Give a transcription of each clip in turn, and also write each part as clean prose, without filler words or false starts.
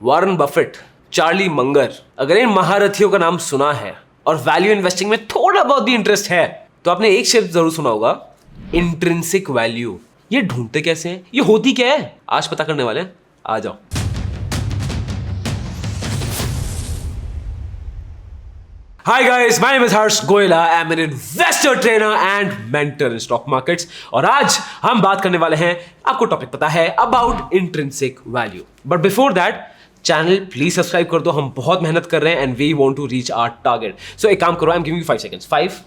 Warren Buffett, Charlie Munger, अगर इन महारथियों का नाम सुना है और वैल्यू इन्वेस्टिंग में थोड़ा बहुत भी इंटरेस्ट है तो आपने एक शब्द जरूर सुना होगा, इंट्रिंसिक वैल्यू। ये ढूंढते कैसे हैं, ये होती क्या है, आज पता करने वाले हैं। आ जाओ। Hi guys, my name is Harsh Goyla. I'm an investor trainer and mentor in stock markets. और आज हम बात करने वाले हैं, आपको टॉपिक पता है, about intrinsic value. But before that, channel please subscribe कर दो, हम बहुत मेहनत कर रहे हैं and we want to reach our target. So एक काम करो, I'm giving you 5 seconds. 5,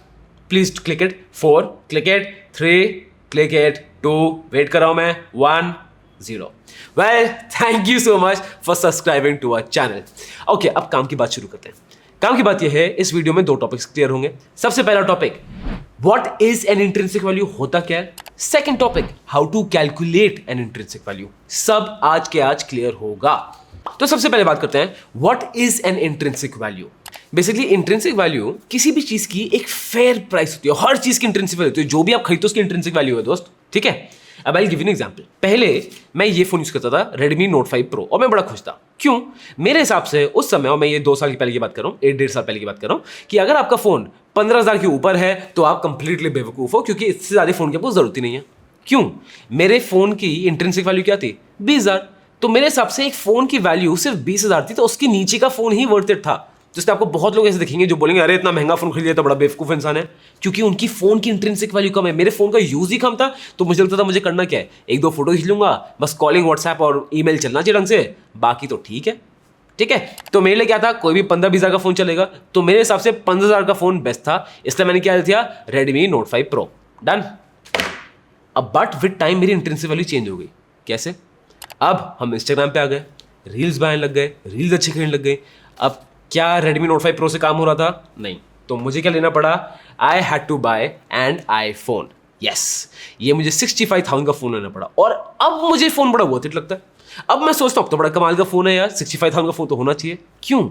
please click it. 4, click it. 3, click it. 2, wait कर रहा हूं मैं. 1, 0. Well, thank you so much for subscribing to our channel. Okay, अब काम की बात शुरू करते हैं। काम की बात यह है, इस वीडियो में 2 टॉपिक्स क्लियर होंगे। सबसे पहला topic, what is an intrinsic value, होता क्या है। Second topic, how to calculate an intrinsic value. सब आज के आज क्लियर होगा। तो सबसे पहले बात करते हैं, what is an intrinsic value. Basically intrinsic value किसी भी चीज की एक फेयर प्राइस होती है। हर चीज की इंट्रिंसिक वैल्यू होती है, जो भी आप खरीदते हो उसकी इंट्रिंसिक वैल्यू है दोस्त, ठीक है। अब I give you an example. पहले मैं ये फोन यूज करता था, Redmi Note 5 Pro, और मैं बड़ा खुश था। क्यों? मेरे हिसाब से उस समय, और मैं ये 2 साल की पहले की बात कर रहा हूँ, 1-1.5 साल पहले की बात कर रहा हूँ, कि अगर आपका फोन 15,000 के ऊपर है तो आप कंप्लीटली बेवकूफ हो, क्योंकि इससे ज्यादा फोन की आपको जरूरत ही नहीं है। क्यों? मेरे फोन की इंट्रिंसिक वैल्यू क्या थी? 20,000। तो मेरे हिसाब से एक फोन की वैल्यू सिर्फ 20,000 थी, तो उसके नीचे का फोन ही वर्थ इट था। जिससे आपको बहुत लोग ऐसे दिखेंगे जो बोलेंगे अरे इतना महंगा फोन खरीद लिया तो बड़ा बेवकूफ इंसान है, क्योंकि उनकी फोन की इंट्रिंसिक वैल्यू कम है। मेरे फोन का यूज ही कम था, तो मुझे लगता था मुझे करना क्या है, 1-2 फोटो खींच लूंगा, बस कॉलिंग व्हाट्सएप और ईमेल चलना चाहिए ढंग से, बाकी तो ठीक है। ठीक है, तो मेरे लिए क्या था, कोई भी 15-20 का फोन चलेगा। तो मेरे हिसाब से 15,000 का फोन बेस्ट था, इसलिए मैंने क्या दिया, Redmi Note 5 Pro, डन। अब बट विद टाइम मेरी इंट्रिंसिक वैल्यू चेंज हो गई। कैसे? अब हम इंस्टाग्राम पे आ गए, रील्स बनाने लग गए, रील्स अच्छे खेलने लग गए। अब क्या Redmi Note 5 Pro से काम हो रहा था? नहीं। तो मुझे क्या लेना पड़ा? I had to buy an iPhone। Yes, ये मुझे 65,000 का फोन लेना पड़ा, और अब मुझे फोन बड़ा वर्थ इट लगता है। अब मैं सोचता हूँ तो बड़ा कमाल का फोन है यार, 65,000 का फोन तो होना चाहिए। क्यों?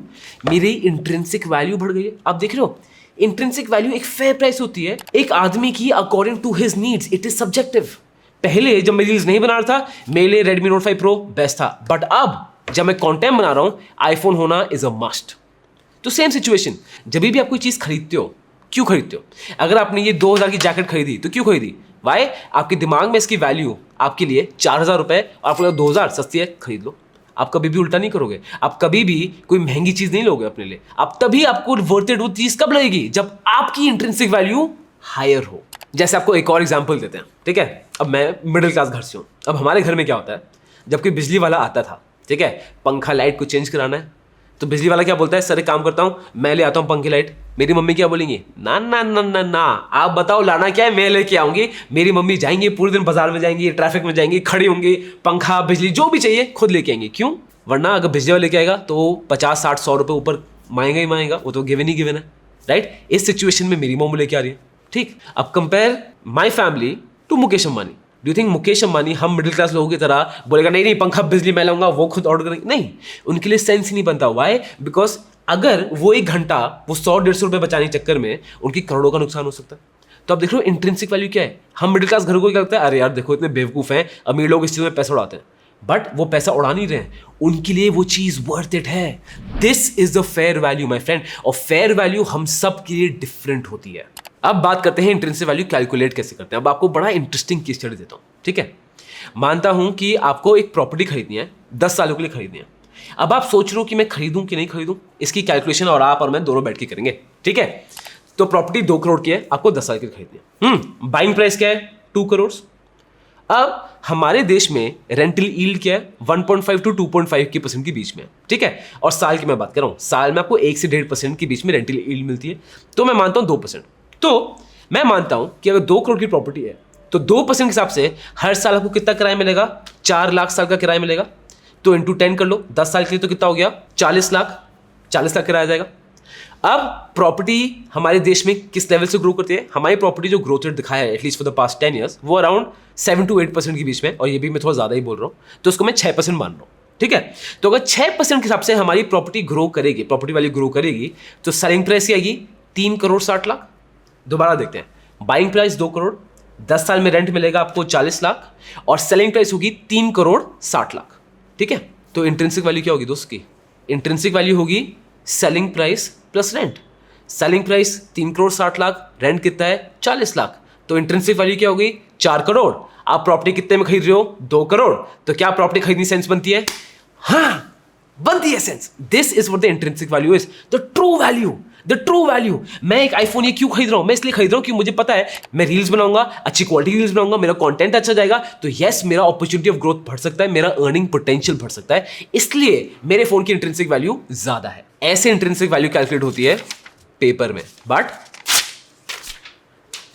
मेरी इंट्रिंसिक वैल्यू बढ़ गई है। आप देख रहे हो, इंट्रिंसिक वैल्यू एक फेयर प्राइस होती है एक आदमी की, according to his needs. It is subjective. पहले जब मैं रील्स नहीं बना रहा था, मेरे लिए Redmi Note 5 Pro बेस्ट था, बट अब जब मैं कंटेंट बना रहा हूं, आईफोन होना इज अ मस्ट। तो सेम सिचुएशन, जब भी आप कोई चीज खरीदते हो, क्यों खरीदते हो? अगर आपने ये 2,000 की जैकेट खरीदी तो क्यों खरीदी? वाई? आपके दिमाग में इसकी वैल्यू आपके लिए 4,000 रुपए, और आपको 2,000 सस्ती है, खरीद लो। आप कभी भी उल्टा नहीं करोगे, आप कभी भी कोई महंगी चीज नहीं लोगे अपने लिए। आप तभी आपको वर्थ इट वो चीज कब लगेगी, जब आपकी इंट्रिंसिक वैल्यू हायर हो। जैसे आपको एक और एग्जाम्पल देते हैं, ठीक है। अब मैं मिडिल क्लास घर से हूँ। अब हमारे घर में क्या होता है, जब कोई बिजली वाला आता था, ठीक है, पंखा लाइट को चेंज कराना है, तो बिजली वाला क्या बोलता है, सर एक काम करता हूँ, मैं ले आता हूँ पंखे लाइट। मेरी मम्मी क्या बोलेंगी, ना ना ना ना ना, आप बताओ लाना क्या है, मैं लेके आऊंगी। मेरी मम्मी जाएंगी, पूरे दिन बाजार में जाएंगी, ट्रैफिक में जाएंगी, खड़ी होंगी, पंखा बिजली जो भी चाहिए खुद लेके आएंगी। क्यों? वरना अगर बिजली वाला लेके आएगा तो 50, 60, 100 रुपये ऊपर मांगेगा ही मांगेगा, वो तो गिवन ही गिवन है, राइट। इस सिचुएशन में मेरी मम्मी लेके आ रही है, ठीक। अब compare my family to Mukesh Ambani. Do you think Mukesh Ambani हम मिडिल क्लास लोगों की तरह बोलेगा नहीं नहीं पंखा बिजली मैं लाऊंगा, वो खुद ऑर्डर करेंगे? नहीं, उनके लिए सेंस ही नहीं बनता। व्हाई? बिकॉज अगर वो 1 घंटा वो 100-150 रुपये बचाने के चक्कर में उनकी करोड़ों का नुकसान हो सकता है। तो अब देख लो इंट्रिंसिक वैल्यू क्या है। हम मिडिल क्लास घर को क्या लगता है, अरे यार देखो इतने बेवकूफ हैं, अमीर लोग इस चीज में पैसा उड़ाते हैं, बट वो पैसा उड़ा नहीं रहे हैं, उनके लिए वो चीज वर्थ इट है। This is the fair value my friend, और फेयर वैल्यू हम सब के लिए डिफरेंट होती है। अब बात करते हैं इंट्रिंसिक वैल्यू कैलकुलेट कैसे करते हैं। अब आपको बड़ा इंटरेस्टिंग केस स्टडी देता हूँ, ठीक है। मानता हूं कि आपको एक प्रॉपर्टी खरीदनी है, 10 सालों के लिए खरीदनी है। अब आप सोच रहे हो कि मैं खरीदूं कि नहीं खरीदूं, इसकी कैलकुलेशन और आप और मैं दोनों बैठ के करेंगे, ठीक है। तो प्रॉपर्टी 2 करोड़ की है, आपको 10 साल के लिए खरीदनी है। बाइंग प्राइस क्या है? 2 करोड़। अब हमारे देश में रेंटल यील्ड क्या है? 1.5 to 2.5% के बीच में, ठीक है। और साल की मैं बात कर रहा हूं, साल में आपको 1 से 1.5% के बीच में रेंटल यील्ड मिलती है। तो मैं मानता हूं 2%। तो मैं मानता हूं कि अगर 2 करोड़ की प्रॉपर्टी है तो 2% के हिसाब से हर साल आपको कितना किराया मिलेगा? 4 लाख साल का किराया मिलेगा। तो इंटू 10 कर लो, 10 साल के लिए तो कितना हो गया? 40 लाख। 40 लाख किराया जाएगा। अब प्रॉपर्टी हमारे देश में किस लेवल से ग्रो करती है? हमारी प्रॉपर्टी जो ग्रोथ रेट दिखाया है at least for the past 10 years, वो अराउंड 7 to 8% के बीच में, और ये भी मैं थोड़ा ज़्यादा ही बोल रहा हूँ, तो उसको मैं 6% मान रहा हूँ, ठीक है। तो अगर 6% के हिसाब से हमारी प्रॉपर्टी ग्रो करेगी, प्रॉपर्टी वैल्यू ग्रो करेगी, तो सेलिंग प्राइस ही आएगी 3 करोड़ 60 लाख। दोबारा देखते हैं, बाइंग प्राइस 2 करोड़, 10 साल में रेंट मिलेगा आपको 40 लाख, और सेलिंग प्राइस होगी 3 करोड़ 60 लाख, ठीक है। तो इंट्रिंसिक वैल्यू क्या होगी दोस्त की? इंट्रिंसिक वैल्यू होगी selling price plus rent. Selling price 3,60,00,000, rent कितना है 40,00,000, तो इंट्रिंसिक वैल्यू क्या होगी 4 करोड़। आप प्रॉपर्टी कितने में खरीद रहे हो 2 करोड़, तो क्या प्रॉपर्टी खरीदनी सेंस बनती है? हाँ बनती है sense. This is what the intrinsic value is, the true value, the true value. मैं एक आईफोन ये क्यों खरीद रहा हूं? मैं इसलिए खरीद रहा हूं कि मुझे पता है मैं रील्स बनाऊंगा, अच्छी क्वालिटी रील्स बनाऊंगा, मेरा कंटेंट अच्छा जाएगा, तो यस मेरा अपॉर्चुनिटी ऑफ ग्रोथ बढ़ सकता है, मेरा अर्निंग पोटेंशियल बढ़ सकता है, इसलिए मेरे फोन की इंट्रिंसिक वैल्यू ज्यादा है। ऐसे इंट्रिंसिक वैल्यू कैलकुलेट होती है पेपर में, बट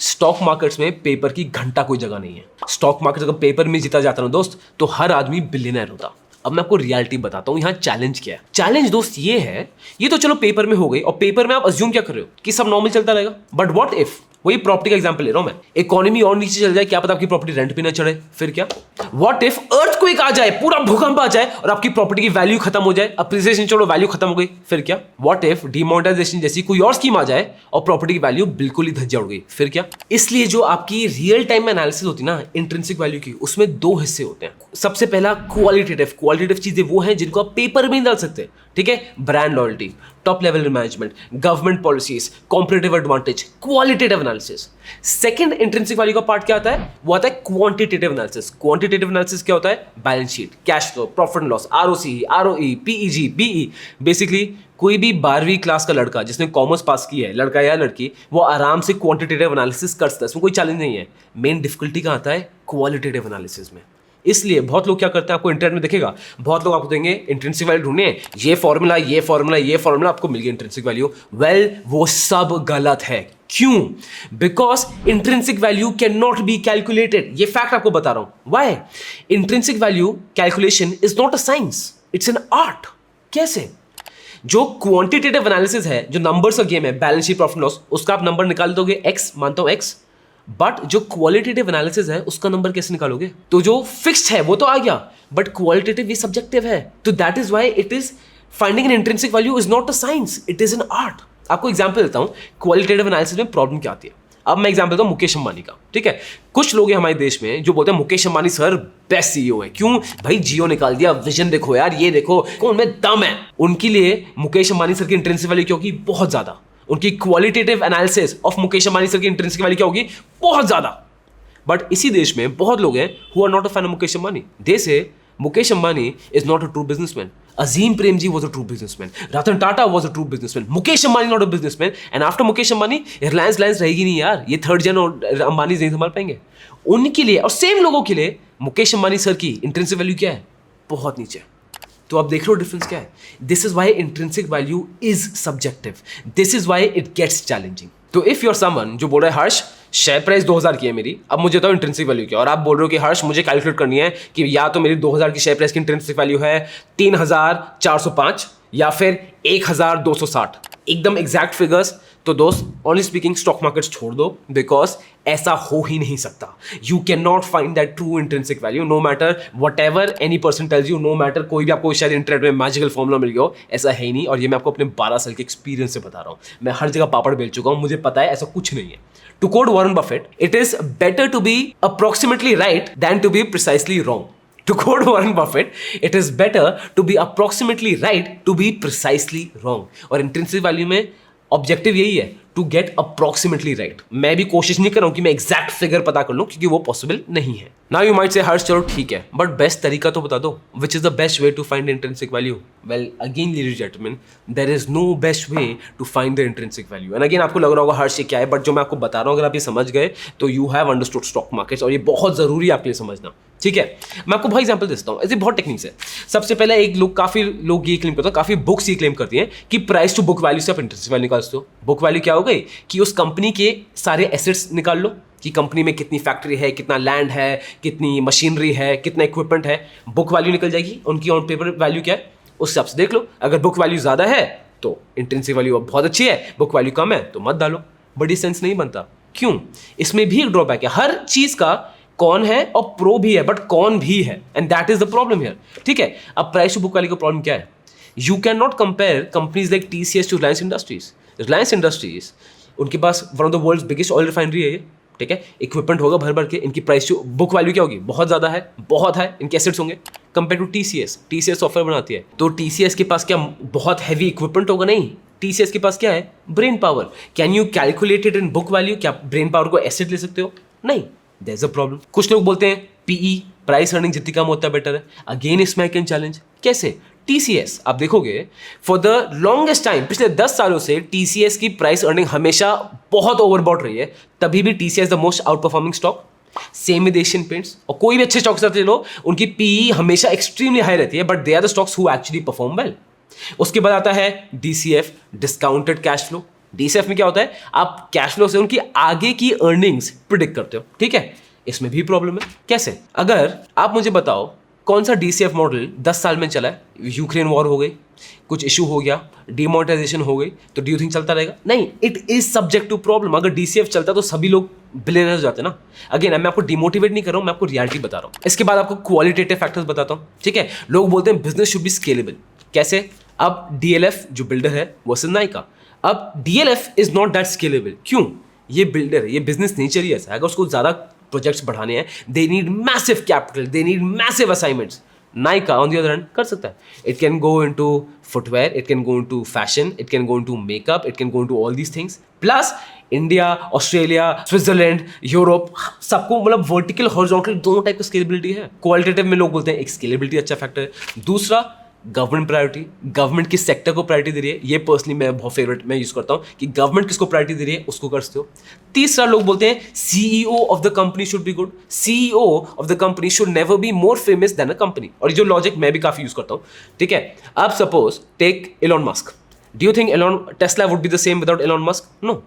स्टॉक मार्केट्स में पेपर की घंटा कोई जगह नहीं है। स्टॉक मार्केट अगर पेपर में जीता जाता ना दोस्त, तो हर आदमी बिलियनर होता। अब मैं आपको रियलिटी बताता हूं, यहां चैलेंज क्या है। चैलेंज दोस्त ये है, ये तो चलो पेपर में हो गई, और पेपर में आप अज्यूम क्या कर रहे हो कि सब नॉर्मल चलता रहेगा, बट व्हाट इफ, वही प्रॉपर्टी का एग्जांपल ले रहा हूं मैं, इकोनॉमी और नीचे चल जाए, क्या पता आपकी प्रॉपर्टी रेंट पे ना चढ़े, फिर क्या? व्हाट इफ अर्थक्वेक आ जाए, पूरा भूकंप आ जाए और आपकी प्रॉपर्टी की वैल्यू खत्म हो जाए, अप्रिसिएशन छोड़ो वैल्यू खत्म हो गई, फिर क्या? व्हाट इफ डिमोनेटाइजेशन जैसी कोई और स्कीम आ जाए और प्रॉपर्टी की वैल्यू बिल्कुल ही धज्जियां उड़ गई, फिर क्या? इसलिए जो आपकी रियल टाइम में एनालिसिस होती है ना इंट्रिंसिक वैल्यू की, उसमें 2 हिस्से होते हैं। सबसे पहला क्वालिटेटिव। क्वालिटेटिव चीजें वो हैं जिनको आप पेपर में नहीं डाल सकते, ठीक है? Brand loyalty, top level management, government policies, competitive advantage, qualitative analysis. Second intrinsic value का पार्ट क्या आता है? वो आता है क्वांटिटेटिव एनालिसिस। क्वांटिटेटिव एनालिसिस क्या होता है? Balance sheet, cash flow, profit and loss, ROC, ROE, PEG, BE. Basically कोई भी 12वीं क्लास का लड़का जिसने कॉमर्स पास की है, लड़का या लड़की, वो आराम से क्वांटिटेटिव एनालिसिस कर सकता है, इसमें कोई चैलेंज नहीं है। मेन डिफिकल्टी कहाँ आता है? क्वालिटेटिव एनालिसिस में। इसलिए बहुत लोग क्या करते हैं, आपको इंटरनेट में दिखेगा, बहुत लोग आपको देंगे इंट्रिंसिक वैल्यू ढूंढने, ये फॉर्मूला, ये फॉर्मूला, ये फॉर्मूला, आपको मिल गया इंट्रिंसिक वैल्यू। वेल वो सब गलत है। क्यों? Because intrinsic value can not be calculated. ये फैक्ट आपको बता रहा हूं। Why? Intrinsic value calculation is not a science, it's an art. कैसे? जो क्वांटिटेटिव एनालिसिस है, जो नंबर्स का गेम है, बैलेंस शीट, प्रॉफिट लॉस, उसका आप नंबर निकाल दोगे एक्स, मानता हूं एक्स, बट जो क्वालिटेटिव एनालिसिस है उसका नंबर कैसे निकालोगे? तो जो फिक्स्ड है वो तो आ गया, बट क्वालिटेटिव ये सब्जेक्टिव है, तो that is why it is finding N intrinsic value is not a science, it is an art. आपको एग्जांपल देता हूं क्वालिटेटिव एनालिसिस में प्रॉब्लम क्या आती है। अब मैं एग्जांपल देता हूं मुकेश अंबानी का, ठीक है? कुछ लोग हैं हमारे देश में जो बोलते हैं Mukesh Ambani sir best CEO है। क्यों भाई? जियो निकाल दिया, विजन देखो यार, ये देखो कौन में दम है। उनके लिए मुकेश अंबानी सर की इंट्रिंसिक वैल्यू क्योंकि बहुत ज्यादा, उनकी qualitative analysis of Mukesh Ambani sir की इंट्रिंसिक वैल्यू क्या होगी? बहुत ज्यादा। बट इसी देश में बहुत लोग हैं who are not a fan of Mukesh Ambani. They say Mukesh Ambani is not a true businessman, Azim Premji was a true businessman, Ratan Tata was a true businessman, Mukesh Ambani not a businessman, and after Mukesh Ambani Reliance रहेगी नहीं यार, ये थर्ड जन और अंबानी नहीं संभाल पाएंगे। उनके लिए और सेम लोगों के लिए मुकेश अंबानी सर की इंट्रिंसिक वैल्यू क्या है? बहुत नीचे। तो आप देख रहे हो डिफरेंस क्या है? This is why intrinsic value is subjective, this is why it gets challenging. तो इफ यू आर समवन जो बोल रहा है हर्ष शेयर प्राइस 2000 की है मेरी, अब मुझे बताओ इंट्रिंसिक वैल्यू क्या, और आप बोल रहे हो कि हर्ष मुझे कैलकुलेट करनी है कि या तो मेरी 2000 की शेयर प्राइस की इंट्रिंसिक वैल्यू है 3405 या फिर 1260, एकदम एग्जैक्ट फिगर्स। तो दोस्त ऑनली स्पीकिंग स्टॉक मार्केट्स छोड़ दो, बिकॉज ऐसा हो ही नहीं सकता। You can not find that true intrinsic value no matter whatever any person tells you, no matter कोई भी आपको शायद इंटरनेट में मैजिकल फॉर्मूला मिल गया हो, ऐसा है ही नहीं। और ये मैं आपको अपने 12 साल के एक्सपीरियंस से बता रहा हूँ, मैं हर जगह पापड़ बेल चुका हूँ, मुझे पता है ऐसा कुछ नहीं है। To quote Warren Buffett, it is better to be approximately right than to be precisely wrong. To quote Warren Buffett, it is better to be approximately right to be precisely wrong. और intrinsic value में objective यही है, to get approximately right. मैं भी कोशिश नहीं कर रहा हूं कि मैं एग्जैक्ट फिगर पता कर लूं, क्योंकि वो पॉसिबल नहीं है। नाउ यू माइट से हर्ष चलो ठीक है, बट बेस्ट तरीका तो बता दो, which is the best way to find intrinsic value? Well again ladies and gentleman, there is no best way to find the intrinsic value. And again आपको लग रहा होगा हर्ष ये क्या है, बट जो मैं आपको बता रहा हूं अगर आप ये समझ गए तो you have understood stock markets, और ये बहुत जरूरी है आपके लिए समझना, ठीक है? मैं आपको बहुत एग्जांपल देता हूँ, ऐसे बहुत टेक्निक्स है। सबसे पहले एक लोग, काफी लोग ये क्लेम करते हैं, काफी बुक्स ये क्लेम करती हैं कि प्राइस टू बुक वैल्यू से आप इंट्रिंसिक वैल्यू निकाल सकते हो। बुक वैल्यू क्या हो गई कि उस कंपनी के सारे एसेट्स निकाल लो कि कंपनी में कितनी फैक्ट्री है, कितना लैंड है, कितनी मशीनरी है, कितना इक्विपमेंट है, बुक वैल्यू निकल जाएगी। उनकी ऑन पेपर वैल्यू क्या है उस हिसाब से देख लो। अगर बुक वैल्यू ज्यादा है तो इंट्रिंसिक वैल्यू बहुत अच्छी है, बुक वैल्यू कम है तो मत डालो। बड़ी सेंस नहीं बनता। क्यों? इसमें भी एक ड्रॉबैक है, हर चीज का कौन है और प्रो भी है, बट कौन भी है, and that is the problem here, ठीक है? अब प्राइस टू बुक वैल्यू का प्रॉब्लम क्या है? You can not compare companies like TCS to Reliance Industries. Reliance Industries, उनके पास one of the world's biggest oil refinery है, ठीक है, इक्विपमेंट होगा भर भर के, इनकी प्राइस जो बुक वैल्यू क्या होगी, बहुत ज़्यादा है, बहुत है, इनके एसेट्स होंगे compare to TCS. TCS software बनाती है, तो टीसीएस के पास क्या बहुत हैवी इक्विपमेंट होगा? नहीं, टीसीएस के पास क्या है? Brain power. Can you calculate it in book value? क्या ब्रेन पावर को एसेट ले सकते हो? नहीं, देयर इज अ प्रॉब्लम। कुछ लोग बोलते हैं पीई, प्राइस अर्निंग जितनी कम होता है बेटर है। अगेन इसमें आई कैन चैलेंज, कैसे? टीसीएस आप देखोगे फॉर द लॉन्गेस्ट टाइम, पिछले 10 सालों से टीसीएस की प्राइस अर्निंग हमेशा बहुत ओवरबॉट रही है, तभी भी TCS the most out performing stock. Same with Asian paints, और कोई भी अच्छे स्टॉक्स ले लो, उनकी पीई हमेशा एक्सट्रीमली हाई रहती है, but they are the stocks who actually perform well. उसके बाद आता है DCF, discounted cash flow. DCF में क्या होता है, आप कैश फ्लो से उनकी आगे की अर्निंग्स प्रिडिक्ट करते हो, ठीक है। इसमें भी प्रॉब्लम है, कैसे? अगर आप मुझे बताओ कौन सा डीसीएफ मॉडल 10 साल में चला है, यूक्रेन वॉर हो गई, कुछ इशू हो गया, डिमोनेटाइजेशन हो गई, तो डू यू थिंक चलता रहेगा? नहीं, it is subject to problem. अगर डीसीएफ चलता तो सभी लोग बिलियनर हो जाते ना। अगेन मैं आपको डिमोटिवेट नहीं कर रहा हूं, मैं आपको रियलिटी बता रहा हूं। इसके बाद आपको क्वालिटेटिव फैक्टर्स बताता हूं, ठीक है। लोग बोलते हैं बिजनेस शुड बी स्केलेबल, कैसे? अब डीएलएफ जो बिल्डर है वर्सेस नाइका, अब DLF is not that scalable. क्यों? ये बिल्डर है, ये बिजनेस नेचर ही ऐसा है। अगर उसको ज्यादा प्रोजेक्ट्स बढ़ाने हैं, they need massive capital, they need massive assignments. Nykaa on the other hand कर सकता है, it can go into footwear, it can go into fashion, it can go into makeup, it can go into all these things. Plus India, Australia, Switzerland, Europe, सबको मतलब vertical horizontal दोनों type की scalability है। Qualitative में लोग बोलते हैं एक स्केलेबिलिटी अच्छा फैक्टर है। दूसरा गवर्नमेंट प्रायोरिटी, गवर्नमेंट किस सेक्टर को प्रायोरिटी दे रही है, ये पर्सनली मैं बहुत फेवरेट मैं यूज करता हूँ कि गवर्नमेंट किसको प्रायोरिटी दे रही है उसको कर सकते हो। तीसरा लोग बोलते हैं CEO of the company should be good, CEO of the company should never be more famous than a company. और ये जो लॉजिक मैं भी काफी यूज करता हूँ, ठीक है। अब suppose take Elon Musk, do you think Elon Tesla would be the same without Elon Musk? No.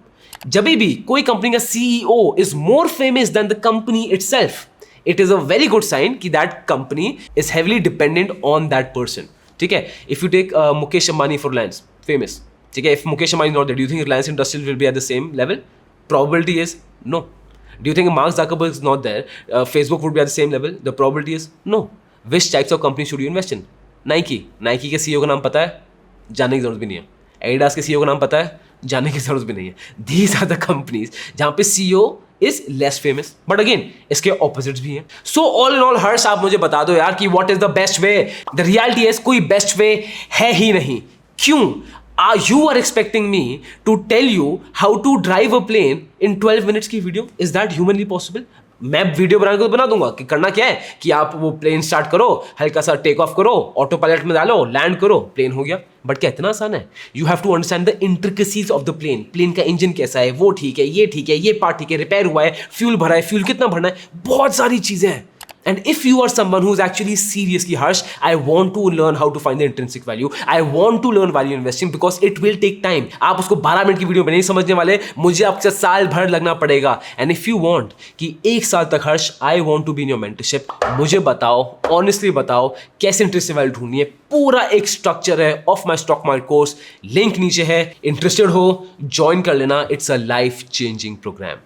जब भी कोई कंपनी का CEO is more famous than the company itself, it is a very good sign कि that company is heavily dependent on that person, ठीक है। If you take Mukesh Ambani for Reliance, famous, ठीक है। If Mukesh Ambani not there, do you think Reliance industries will be at the same level? Probability is no. Do you think Mark Zuckerberg is not there, Facebook would be at the same level? The probability is no. Which types of companies should you invest in? Nike के CEO का नाम पता है? जानने की जरूरत भी नहीं है। Adidas के CEO का नाम पता है? जानने की जरूरत भी नहीं है। These are the companies जहाँ पे CEO is less famous, but again इसके opposites भी हैं। So all in all हर्ष, आप मुझे बता दो यार कि what is the best way? The reality is कोई best way है ही नहीं। क्यों? You are expecting me to tell you how to drive a plane in 12 minutes की video? Is that humanly possible? मैं वीडियो बनाने को बना दूंगा कि करना क्या है कि आप वो प्लेन स्टार्ट करो, हल्का सा टेक ऑफ करो, ऑटो पायलट में डालो, लैंड करो, प्लेन हो गया। बट क्या इतना आसान है? You have to understand the intricacies of the plane. Plane का इंजन कैसा है, वो ठीक है, ये ठीक है, ये पार्ट ठीक है, रिपेयर हुआ है, फ्यूल भरा है, फ्यूल कितना भरना है, बहुत सारी चीजें हैं। And if you are someone who's actually seriously harsh, I want to learn how to find the intrinsic value. I want to learn value investing because it will take time. आप उसको 12 minute की video में नहीं समझने वाले, मुझे आपसे साल भर लगना पड़ेगा। And if you want कि 1 साल तक हर्ष, I want to be in your mentorship, मुझे बताओ, honestly बताओ कैसे इंटरेस्टिंग वैल्यू ढूंढनी है। पूरा एक स्ट्रक्चर है of my stock market course, link नीचे है, इंटरेस्टेड हो ज्वाइन कर लेना। It's a life changing programme.